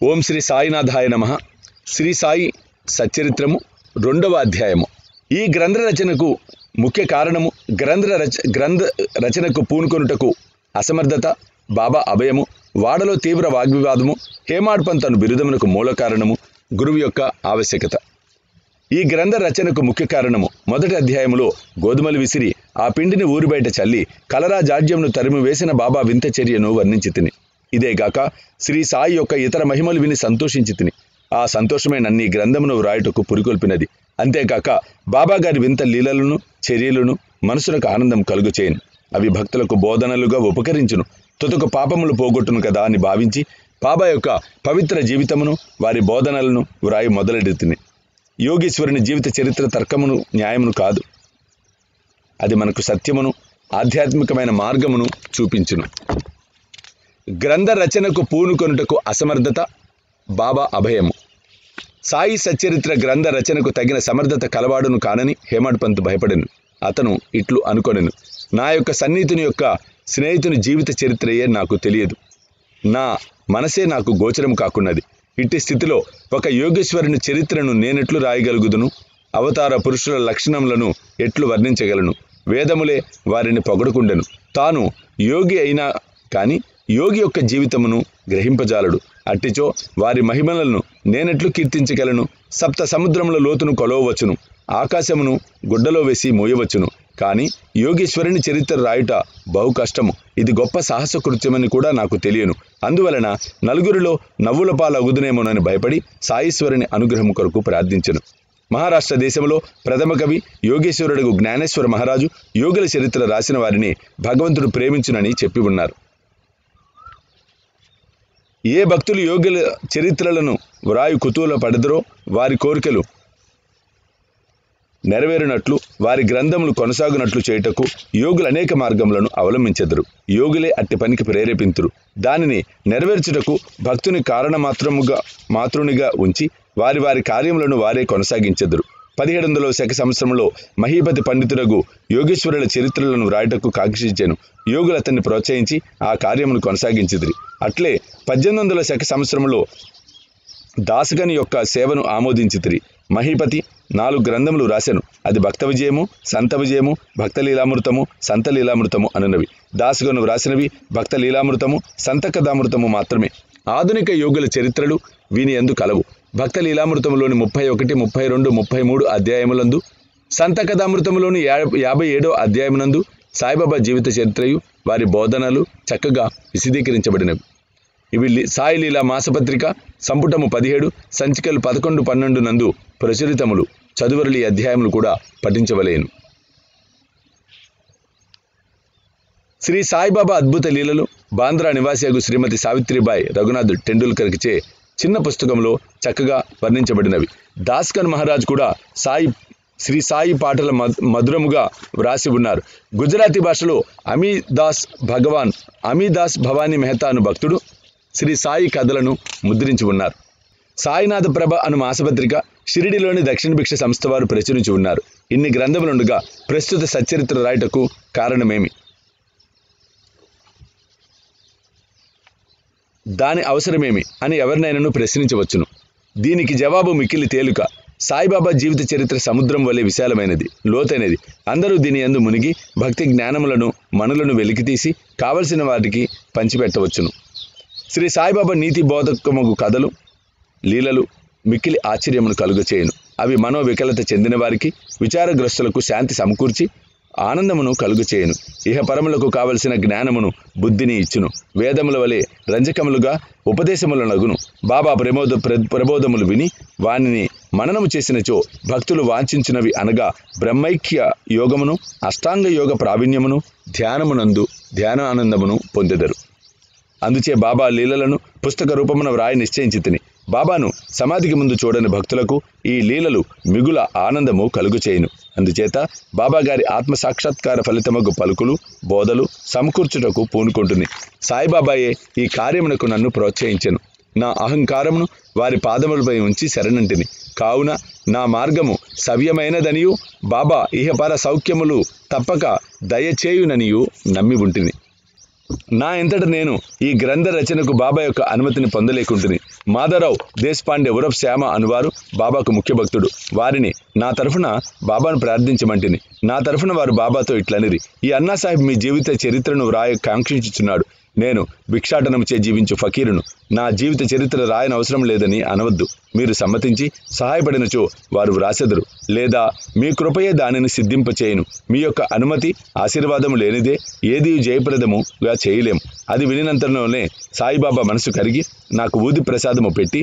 ఓం శ్రీ సాయినాథాయ నమః. శ్రీ సాయి సచ్చరిత్రము 2వ అధ్యాయము. ఈ గ్రంథ రచనకు ముఖ్య కారణము గ్రంథ రచనకు పూనుకొనుటకు అసమర్థత, బాబా అభయము, వాడలో తీవ్ర వాగ్వివాదము, హేమాడ్ పంత్ అను బిరుదమునకు మూల కారణము, గురువు యొక్క ఆవశ్యకత. ఈ గ్రంథ రచనకు ముఖ్య కారణము మొదటి అధ్యాయములో గోధుమలు విసిరి ఆ పిండిని ఊరి బయట చల్లి కలరా జాడ్యమును తరిమి వేసిన బాబా వింత చర్యను వర్ణించి తిని. ఇదేగాక శ్రీ సాయి యొక్క ఇతర మహిమలు విని సంతోషించి తిని. ఆ సంతోషమే నన్ను ఈ గ్రంథమును వ్రాయుటకు పురికొల్పినది. అంతేకాక బాబా గారి వింత లీలలను చర్యలను మనసులకు ఆనందం కలుగుచేయను. అవి భక్తులకు బోధనలుగా ఉపకరించును, తుదకు పాపములు పోగొట్టును కదా అని భావించి బాబా యొక్క పవిత్ర జీవితమును వారి బోధనలను వ్రాయి మొదలెడుతుంది. యోగీశ్వరుని జీవిత చరిత్ర తర్కమును న్యాయమును కాదు, అది మనకు సత్యమును ఆధ్యాత్మికమైన మార్గమును చూపించును. గ్రంథ రచనకు పూనుకొనుటకు అసమర్థత, బాబా అభయము. సాయి సచ్చరిత్ర గ్రంథ రచనకు తగిన సమర్థత కలవాడును కానని హేమాడ్ పంత్ భయపడెను. అతను ఇట్లు అనుకొనెను: నా యొక్క సన్నిహితుని యొక్క స్నేహితుని జీవిత చరిత్రయే నాకు తెలియదు, నా మనసే నాకు గోచరం కాకున్నది. ఇట్టి స్థితిలో ఒక యోగేశ్వరుని చరిత్రను నేనెట్లు రాయగలుగుదును? అవతార పురుషుల లక్షణములను ఎట్లు వర్ణించగలను? వేదములే వారిని పొగడుకుండెను. తాను యోగి అయినా కాని యోగి యొక్క జీవితమును గ్రహింపజాలడు. అట్టిచో వారి మహిమలను నేనెట్లు కీర్తించగలను? సప్త సముద్రముల లోతును కొలవవచ్చును, ఆకాశమును గుడ్డలో వేసి మోయవచ్చును, కానీ యోగీశ్వరుని చరిత్ర రాయుట బహు కష్టము. ఇది గొప్ప సాహస కృత్యమని కూడా నాకు తెలియను. అందువలన నలుగురిలో నవ్వుల పాలగుదునేమోనని భయపడి సాయీశ్వరుని అనుగ్రహం కొరకు ప్రార్థించెను. మహారాష్ట్ర దేశంలో ప్రథమ కవి యోగేశ్వరుడు జ్ఞానేశ్వర మహారాజు యోగుల చరిత్ర రాసిన వారిని భగవంతుడు ప్రేమించునని చెప్పి ఉన్నారు. ఏ భక్తులు యోగుల చరిత్రలను వ్రాయు కుతూహల పడదరో వారి కోరికలు నెరవేరినట్లు, వారి గ్రంథములు కొనసాగునట్లు చేయుటకు యోగులు అనేక మార్గములను అవలంబించెదరు. యోగులే అట్టి పనికి ప్రేరేపింతురు. దానిని నెరవేర్చుటకు భక్తుని మాతృనిగా ఉంచి వారి వారి కార్యములను వారే కొనసాగించెదరు. 1700వ శక సంవత్సరంలో మహీపతి పండితుడగు యోగేశ్వరుల చరిత్రలను వ్రాయటకు కాంక్షించెను. యోగులు అతన్ని ప్రోత్సహించి ఆ కార్యమును కొనసాగించిదిరి. అట్లే 1800వ శక సంవత్సరంలో దాసగని యొక్క సేవను ఆమోదించితిరి. మహీపతి 4 గ్రంథములు రాసెను. అది భక్త విజయము, సంత విజయము, భక్త లీలామృతము, సంత లీలామృతము అనునవి. దాసగను వ్రాసినవి భక్త లీలామృతము, సంత కథామృతము మాత్రమే. ఆధునిక యోగుల చరిత్రలు వీని యందు కలవు. భక్త లీలామృతములోని 31, 32, 33 అధ్యాయములందు, సంత కథామృతములోని 57వ అధ్యాయమునందు సాయిబాబా జీవిత చరిత్రయు వారి బోధనలు చక్కగా విశదీకరించబడినవి. ఇవి సాయి లీలా మాసపత్రిక సంపుటము 17 సంచికలు 11, 12 నందు ప్రచురితములు. చదువరులు ఈ అధ్యాయములు కూడా పఠించవలేను. శ్రీ సాయిబాబా అద్భుత లీలలు బాంద్రా నివాసియగు శ్రీమతి సావిత్రిబాయి రఘునాథ్ టెండూల్కర్కిచే చిన్న పుస్తకంలో చక్కగా వర్ణించబడినవి. దాస్కన్ మహారాజ్ కూడా శ్రీ సాయి పాటల మధురముగా వ్రాసి ఉన్నారు. గుజరాతీ భాషలో అమీదాస్ భవానీ మెహతా అను భక్తుడు శ్రీ సాయి కథలను ముద్రించి ఉన్నారు. సాయినాథ ప్రభ అను మాసపత్రిక షిరిడిలోని దక్షిణ భిక్ష సంస్థ వారు ప్రచురించి ఉన్నారు. ఇన్ని గ్రంథములుండగా ప్రస్తుత సచ్చరిత్ర రాయటకు కారణమేమి? దాని అవసరమేమి అని ఎవరినైనాను ప్రశ్నించవచ్చును. దీనికి జవాబు మిక్కిలి తేలిక. సాయిబాబా జీవిత చరిత్ర సముద్రం వలె విశాలమైనది, లోతైనది. అందరూ దీని యందు మునిగి భక్తి జ్ఞానములను మనులను వెలికితీసి కావలసిన వాటికి పంచిపెట్టవచ్చును. శ్రీ సాయిబాబా నీతి బోధకముగు కథలు లీలలు మిక్కిలి ఆశ్చర్యమును కలుగచేయును. అవి మనోవికలత చెందిన వారికి, విచారగ్రస్తులకు శాంతి సమకూర్చి ఆనందమును కలుగచేయును. ఇహపరములకు కావలసిన జ్ఞానమును బుద్ధిని ఇచ్చును. వేదముల వలె రంజకములుగా ఉపదేశములనగును. బాబా ప్రబోధములు విని వానిని మననము చేసినచో భక్తులు వాంఛించినవి అనగా బ్రహ్మైక్య యోగమును, అష్టాంగ యోగ ప్రావీణ్యమును, ధ్యానానందమును పొందెదరు. అందుచే బాబా లీలలను పుస్తక రూపమున వ్రాయి నిశ్చయించితిని. బాబాను సమాధికి ముందు చూడని భక్తులకు ఈ లీలలు మిగుల ఆనందము కలుగుచేయును. అందుచేత బాబా గారి ఆత్మ సాక్షాత్కార ఫలితమగు పలుకులు, బోధలు సమకూర్చుటకు పూనుకుంటుంది. సాయిబాబాయే ఈ కార్యమునకు నన్ను ప్రోత్సహించెను. నా అహంకారమును వారి పాదములపై ఉంచి శరణంటిని. కావున నా మార్గము సవ్యమైనదనియు బాబా ఇహపర సౌఖ్యములు తప్పక దయచేయుననియు నమ్మి ఉంటిని. నా ఎంతట నేను ఈ గ్రంథ రచనకు బాబా యొక్క అనుమతిని పొందలేకుంటుని. మాధవరావు దేశపాండే ఉరఫ్ శ్యామ అనువారు బాబాకు ముఖ్య భక్తుడు. వారిని నా తరఫున బాబాను ప్రార్థించమంటిని. నా తరఫున వారు బాబాతో ఇట్లనిరి, ఈ అన్నాసాహెబ్ మీ జీవిత చరిత్రను వ్రాయ కాంక్షించుచున్నాడు. నేను భిక్షాటనముచే జీవించు ఫకీరును. నా జీవిత చరిత్ర రాయని అవసరం లేదని అనవద్దు. మీరు సమ్మతించి సహాయపడినచో వారు వ్రాసెదరు, లేదా మీ కృపయే దానిని సిద్ధింపచేయును. మీ యొక్క అనుమతి ఆశీర్వాదము లేనిదే ఏది జయప్రదముగా చేయలేము. అది వినినంతలోనే సాయిబాబా మనసు కరిగి నాకు ఊది ప్రసాదము పెట్టి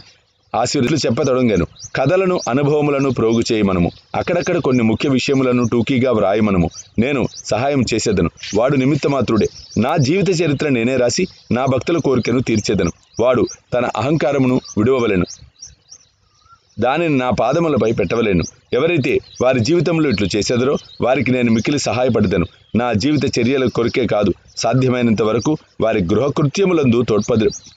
ఆశీర్వదించులు చెప్పతొడంగాను. కథలను అనుభవములను ప్రోగు చేయమనము. అక్కడక్కడ కొన్ని ముఖ్య విషయములను టూకీగా వ్రాయమనము. నేను సహాయం చేసేదను. వాడు నిమిత్తమాత్రుడే. నా జీవిత చరిత్ర నేనే రాసి నా భక్తుల కోరికను తీర్చేదను. వాడు తన అహంకారమును విడువవలెను, దానిని నా పాదములపై పెట్టవలేను. ఎవరైతే వారి జీవితంలో ఇట్లు చేసేదరో వారికి నేను మిక్కిలి సహాయపడదను. నా జీవిత చర్యల కొరికే కాదు, సాధ్యమైనంత వరకు వారి గృహకృత్యములందు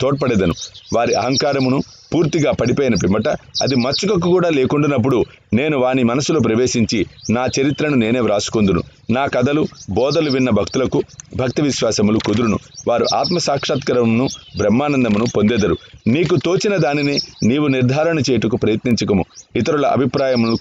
తోడ్పడేదను. వారి అహంకారమును పూర్తిగా పడిపోయిన పిమ్మట అది మచ్చుకకు కూడా లేకుండానప్పుడు నేను వాని మనసులో ప్రవేశించి నా చరిత్రను నేనే వ్రాసుకుందును. నా కథలు బోధలు విన్న భక్తులకు భక్తి విశ్వాసములు కుదురును. వారు ఆత్మసాక్షాత్కారమును బ్రహ్మానందమును పొందెదరు. నీకు తోచిన దానిని నీవు నిర్ధారణ చేయుటకు ప్రయత్నించుకుము. ఇతరుల అభిప్రాయమును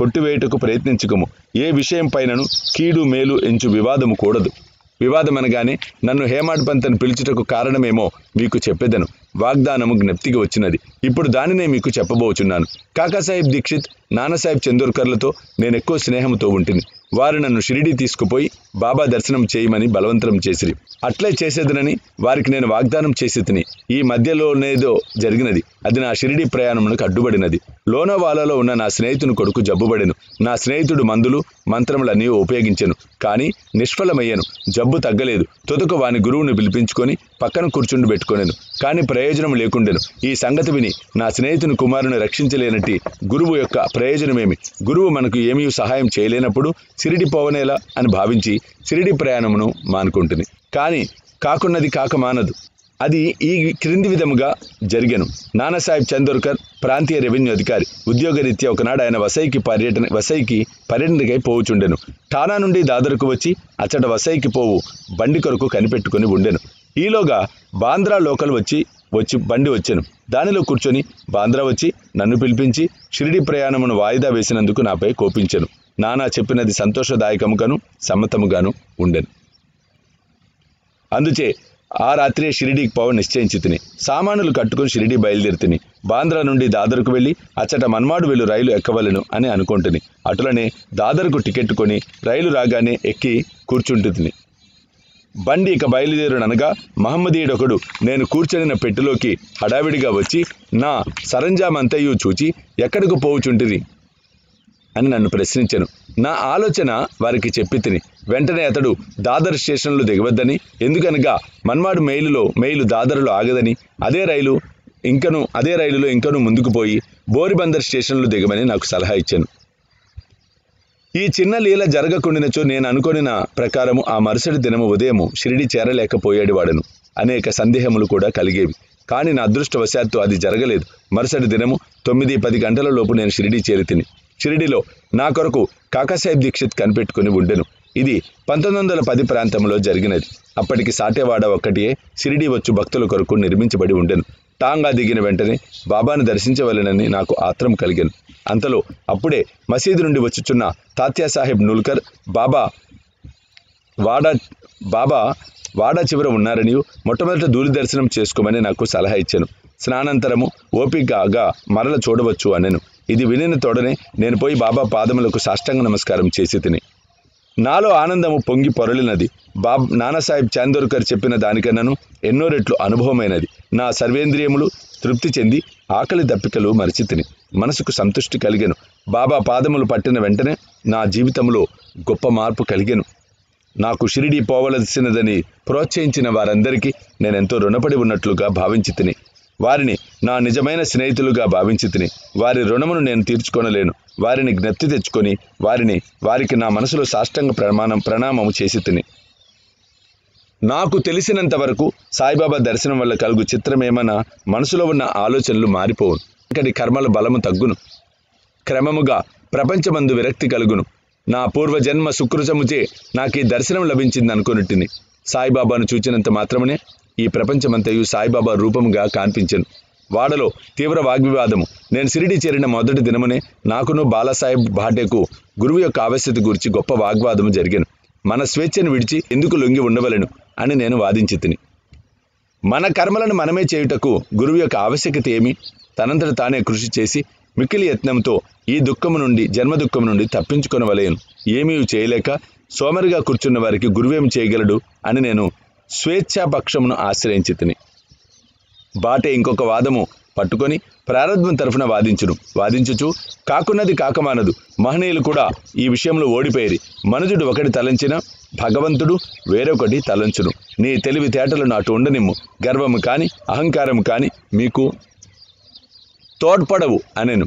కొట్టివేయుటకు ప్రయత్నించుకుము. ఏ విషయం పైనను కీడు మేలు ఎంచు వివాదము కూడదు. వివాదమనగానే నన్ను హేమాడ్ పంత్ అని పిలుచుటకు కారణమేమో మీకు చెప్పేదను. వాగ్దానము జ్ఞప్తికి వచ్చినది. ఇప్పుడు దానినే మీకు చెప్పబోచున్నాను. కాకాసాహెబ్ దీక్షిత్, నానాసాహెబ్ చందోర్కర్లతో నేనెక్కువ స్నేహంతో ఉంటిని. వారు నన్ను షిరిడీ తీసుకుపోయి బాబా దర్శనం చేయమని బలవంతం చేసిరి. అట్లే చేసేదనని వారికి నేను వాగ్దానం చేసి తిని ఈ మధ్యలోనేదో జరిగినది. అది నా షిరిడీ ప్రయాణమునకు అడ్డుపడినది. లోనావాలాలో ఉన్న నా స్నేహితుని కొడుకు జబ్బుబడెను. నా స్నేహితుడు మందులు మంత్రములన్నీ ఉపయోగించెను, కానీ నిష్ఫలమయ్యాను. జబ్బు తగ్గలేదు. తుదకు వాని గురువుని పిలిపించుకొని పక్కన కూర్చుండి పెట్టుకొనెను, కానీ ప్రయోజనం లేకుండెను. ఈ సంగతి విని నా స్నేహితుని కుమారుని రక్షించలేనట్టి గురువు యొక్క ప్రయోజనమేమి? గురువు మనకు ఏమీ సహాయం చేయలేనప్పుడు షిరిడి పోవనేలా అని భావించి షిరిడి ప్రయాణమును మానుకుంటుంది. కానీ కాకున్నది కాక మానదు. అది ఈ క్రింది విధముగా జరిగెను. నానాసాహెబ్ చందోర్కర్ ప్రాంతీయ రెవెన్యూ అధికారి. ఉద్యోగరీత్యా ఒకనాడు ఆయన వసైకి పర్యటనకై పోవుచుండెను. ఠానా నుండి దాదర్కు వచ్చి అచ్చట వసైకి పోవు బండి కొరకు కనిపెట్టుకుని ఉండెను. ఈలోగా బాంద్రా లోకల్ వచ్చి బండి వచ్చెను. దానిలో కూర్చొని బాంద్రా వచ్చి నన్ను పిలిపించి షిరిడి ప్రయాణమును వాయిదా వేసినందుకు నాపై కోపించెను. నానా చెప్పినది సంతోషదాయకముగాను సమ్మతముగాను ఉండెను. అందుచే ఆ రాత్రే షిరిడీకి పోవ నిశ్చయించి తిని సామానులు కట్టుకుని షిరిడీ బయలుదేరితిని. బాంద్రా నుండి దాదర్కు వెళ్ళి అచ్చట మన్మాడు వెళ్ళు రైలు ఎక్కవలను అని అనుకుంటుని. అటులనే దాదర్కు టికెట్ కొని రైలు రాగానే ఎక్కి కూర్చుంటుని. బండి ఇక బయలుదేరుననగా మహమ్మదీయుడొకడు నేను కూర్చొనిన పెట్టెలోకి హడావిడిగా వచ్చి నా సరంజామంతయు చూచి ఎక్కడికి పోవుచుంటిరి అని నన్ను ప్రశ్నించెను. నా ఆలోచన వారికి చెప్పి తిని వెంటనే అతడు దాదర్ స్టేషన్లో దిగవద్దని, ఎందుకనగా మన్మాడు మెయిలు దాదరులో ఆగదని, అదే రైలులో ఇంకను ముందుకు పోయి బోరిబందర్ స్టేషన్లో దిగమని నాకు సలహా ఇచ్చాను. ఈ చిన్న లీల జరగకుండినచో నేను అనుకొనిన ప్రకారము ఆ మరుసటి దినము ఉదయము షిరిడి చేరలేకపోయాడు వాడను. అనేక సందేహములు కూడా కలిగేవి. కానీ నా అదృష్టవశాత్తు అది జరగలేదు. మరుసటి దినము 9-10 గంటల లోపు నేను షిరిడి చేరితిని. షిరిడిలో నా కొరకు కాకాసాహెబ్ దీక్షిత్ కనిపెట్టుకుని ఉండెను. ఇది 1910 ప్రాంతంలో జరిగినది. అప్పటికి సాటేవాడ ఒక్కటియే షిరిడి వచ్చు భక్తుల కొరకు నిర్మించబడి ఉండెను. టాంగా దిగిన వెంటనే బాబాను దర్శించవలెనని నాకు ఆత్రం కలిగెను. అంతలో అప్పుడే మసీదు నుండి వచ్చుచున్న తాత్యాసాహెబ్ నుల్కర్ బాబా వాడా చివర ఉన్నారని మొట్టమొదట దూరి దర్శనం చేసుకోమని నాకు సలహా ఇచ్చాను. స్నానంతరము ఓపికగా మరల చూడవచ్చు అనెను. ఇది వినిన తోడనే నేను పోయి బాబా పాదములకు సాష్టాంగ నమస్కారం చేసి తిని నాలో ఆనందము పొంగి పొరలినది. నానాసాహెబ్ చందోర్కర్ చెప్పిన దానికన్నాను ఎన్నో రెట్లు అనుభవమైనది. నా సర్వేంద్రియములు తృప్తి చెంది ఆకలి దప్పికలు మరిచితిని. మనసుకు సంతృష్టి కలిగెను. బాబా పాదములు పట్టిన వెంటనే నా జీవితంలో గొప్ప మార్పు కలిగెను. నాకు షిరిడి పోవలసినదని ప్రోత్సహించిన వారందరికీ నేనెంతో రుణపడి ఉన్నట్లుగా భావించి తిని వారిని నా నిజమైన స్నేహితులుగా భావించి తిని వారి రుణమును నేను తీర్చుకొనలేను. వారిని జ్ఞప్తి తెచ్చుకొని వారికి నా మనసులో సాష్టాంగ ప్రణామము చేసి తిని నాకు తెలిసినంత వరకు సాయిబాబా దర్శనం వల్ల కలుగు చిత్రమేమన్నా మనసులో ఉన్న ఆలోచనలు మారిపోవును. ఇక్కడి కర్మల బలము తగ్గును. క్రమముగా ప్రపంచమందు విరక్తి కలుగును. నా పూర్వజన్మ సుకృతముచే నాకు ఈ దర్శనం లభించింది అనుకొనిటిని. సాయిబాబాను చూచినంత మాత్రమే ఈ ప్రపంచమంతయు సాయిబాబా రూపముగా కనిపించెను. వాడలో తీవ్ర వాగ్వివాదము. నేను షిరిడి చేరిన మొదటి దినమునే నాకును బాలాసాహెబ్ భాటేకు గురువు యొక్క ఆవశ్యకత గురించి గొప్ప వాగ్వాదము జరిగాను. మన స్వేచ్ఛను విడిచి ఎందుకు లొంగి ఉండవలెను అని నేను వాదించి తిని. మన కర్మలను మనమే చేయుటకు గురువు యొక్క ఆవశ్యకత ఏమి? తనంతట తానే కృషి చేసి మిక్కిలి యత్నంతో ఈ దుఃఖము నుండి జన్మ దుఃఖము నుండి తప్పించుకొనవలేను. ఏమీ చేయలేక సోమరిగా కూర్చున్న వారికి గురువేమి చేయగలడు అని నేను స్వేచ్ఛాపక్షమును ఆశ్రయించి తిని. బాటే ఇంకొక వాదము పట్టుకొని ప్రారంభం తరఫున వాదించుచు కాకున్నది కాకమానదు, మహనీయులు కూడా ఈ విషయంలో ఓడిపోయేరి. మనుజుడు ఒకటి తలంచిన భగవంతుడు వేరొకటి తలంచును. నీ తెలివితేటలను అటు ఉండనిమ్ము, గర్వము కాని అహంకారము కాని మీకు తోడ్పడవు అనెను.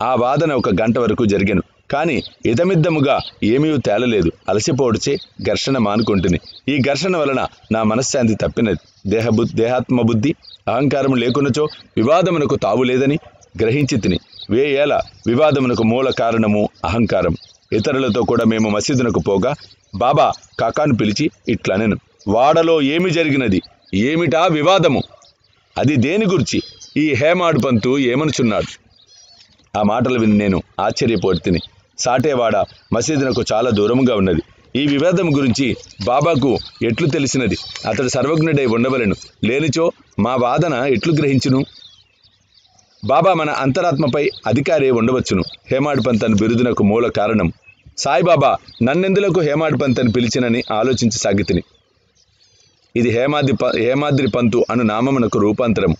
ఆ వాదన 1 గంట వరకు జరిగాను. కానీ ఇదమిద్దముగా ఏమీ తేలలేదు. అలసిపోవడిచే ఘర్షణ మానుకుంటుని. ఈ ఘర్షణ వలన నా మనశ్శాంతి తప్పినది. దేహాత్మబుద్ధి అహంకారము లేకున్నచో వివాదమునకు తావు లేదని గ్రహించి తిని. వేయేల వివాదమునకు మూల కారణము అహంకారం. ఇతరులతో కూడా మేము మసీదునకు పోగా బాబా కాకాను పిలిచి ఇట్లనెను, వాడలో ఏమి జరిగినది? ఏమిటా వివాదము? అది దేని గురించి? ఈ హేమాడు పంతు ఏమనుచున్నాడు? ఆ మాటలు విని నేను ఆశ్చర్యపోయి తిని. సాటేవాడ మసీదునకు చాలా దూరముగా ఉన్నది. ఈ వివాదం గురించి బాబాకు ఎట్లు తెలిసినది? అతడు సర్వజ్ఞుడై ఉండవలెను. లేనిచో మా వాదన ఎట్లు గ్రహించును? బాబా మన అంతరాత్మపై అధికారే ఉండవచ్చును. హేమాడు పంత్ అని బిరుదునకు మూల కారణం. సాయిబాబా నన్నెందులకు హేమాడు పంత్ అని పిలిచినని ఆలోచించసాగితిని. ఇది హేమాద్రి పంతు అను నామమునకు రూపాంతరము.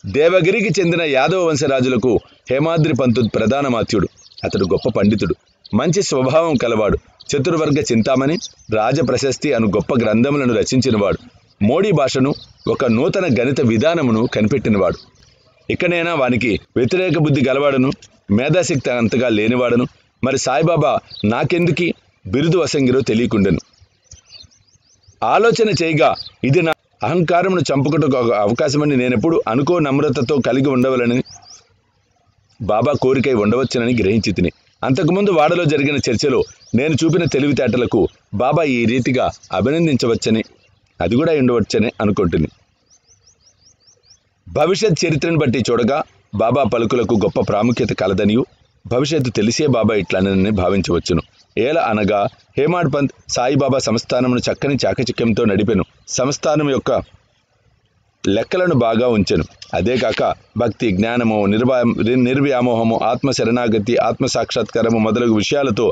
దేవగిరికి చెందిన యాదవ వంశరాజులకు హేమాద్రి పంతు ప్రధానమాత్యుడు. అతడు గొప్ప పండితుడు, మంచి స్వభావం కలవాడు. చతుర్వర్గ చింతామణి, రాజప్రశస్తి అను గొప్ప గ్రంథములను రచించినవాడు. మోడీ భాషను, ఒక నూతన గణిత విధానమును కనిపెట్టినవాడు. ఇకనైనా వానికి వ్యతిరేక బుద్ధి గలవాడను, మేధాశక్తి అంతగా లేనివాడను. మరి సాయిబాబా నాకెందుకు బిరుదు వసంగిరో తెలియకుండెను. ఆలోచన చేయగా ఇది నా అహంకారమును చంపుకుటకు అవకాశమని నేనెప్పుడు అనుకో నమ్రతతో కలిగి ఉండవలని బాబా కోరికై ఉండవచ్చునని గ్రహించి తిని. అంతకుముందు వాడలో జరిగిన చర్చలో నేను చూపిన తెలివితేటలకు బాబా ఈ రీతిగా అభినందించవచ్చని, అది కూడా ఉండవచ్చని అనుకుంటుంది. భవిష్యత్ చరిత్రను బట్టి చూడగా బాబా పలుకులకు గొప్ప ప్రాముఖ్యత కలదనియు భవిష్యత్తు తెలిసే బాబా ఇట్లనని భావించవచ్చును. ఏల అనగా హేమాడ్ పంత్ సాయిబాబా సంస్థానమును చక్కని చాకచక్యంతో నడిపెను. సంస్థానం యొక్క లెక్కలను బాగా ఉంచెను. అదే కాక భక్తి, జ్ఞానము, నిర్వ్యామోహము, ఆత్మశరణాగతి, ఆత్మసాక్షాత్కారము మొదలగు విషయాలతో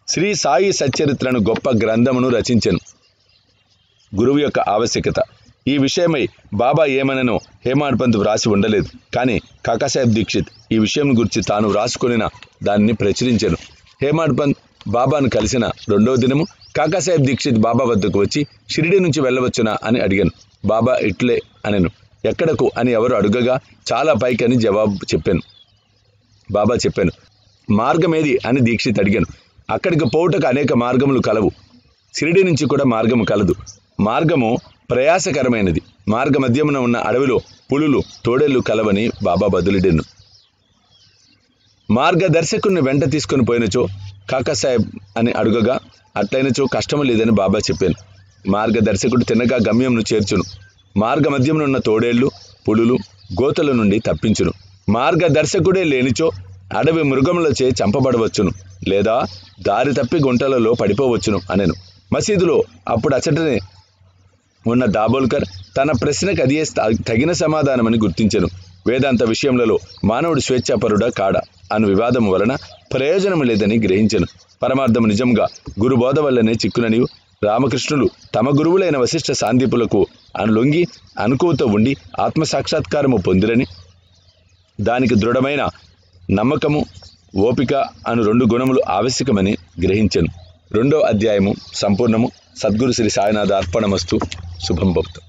శ్రీ సాయి సచ్చరిత్రను గొప్ప గ్రంథమును రచించెను. గురువు యొక్క ఆవశ్యకత ఈ విషయమై బాబా ఏమననో హేమాడ్ పంత్ వ్రాసి ఉండలేదు. కానీ కాకాసాహెబ్ దీక్షిత్ ఈ విషయం గురించి తాను వ్రాసుకొనిన దాన్ని ప్రచురించెను. హేమాడ్ పంత్ బాబాను కలిసిన 2వ దినము కాకాసాహెబ్ దీక్షిత్ బాబా వద్దకు వచ్చి షిరిడి నుంచి వెళ్ళవచ్చునా అని అడిగాను. బాబా ఇట్లే అనెను. ఎక్కడకు అని ఎవరు అడుగగా చాలా పైకని జవాబు చెప్పాను. బాబా చెప్పాను. మార్గమేది అని దీక్షిత్ అడిగాను. అక్కడికి పోవుటకు అనేక మార్గములు కలవు. షిరిడి నుంచి కూడా మార్గము కలదు. మార్గము ప్రయాసకరమైనది. మార్గ మధ్యమున ఉన్న అడవిలో పులులు, తోడేళ్లు కలవని బాబా బదులిడెను. మార్గదర్శకుని వెంట తీసుకుని పోయినచో కాకాసాహెబ్ అని అడుగగా అట్లయినచో కష్టము లేదని బాబా చెప్పాను. మార్గదర్శకుడు తిన్నగా గమ్యంను చేర్చును. మార్గ మధ్యమునున్న తోడేళ్లు, పులులు, గోతల నుండి తప్పించును. మార్గదర్శకుడే లేనిచో అడవి మృగములచే చంపబడవచ్చును, లేదా దారి తప్పి గుంటలలో పడిపోవచ్చును అనెను. మసీదులో అప్పుడు అచ్చటనే ఉన్న దాబోల్కర్ తన ప్రశ్నకు అదే తగిన సమాధానమని గుర్తించెను. వేదాంత విషయములలో మానవుడు స్వేచ్ఛాపరుడా కాడా అను వివాదం వలన ప్రయోజనము లేదని గ్రహించెను. పరమార్థము నిజంగా గురుబోధ వల్లనే చిక్కుననియు రామకృష్ణులు తమ గురువులైన వశిష్ఠ సాందీపులకు లొంగి అనుకువతో ఉండి ఆత్మసాక్షాత్కారము పొందిరని, దానికి దృఢమైన నమ్మకము, ఓపిక అను 2 గుణములు ఆవశ్యకమని గ్రహించెను. 2వ అధ్యాయము సంపూర్ణము. సద్గురు శ్రీ సాయినాథ అర్పణమస్తు. శుభం భక్తు.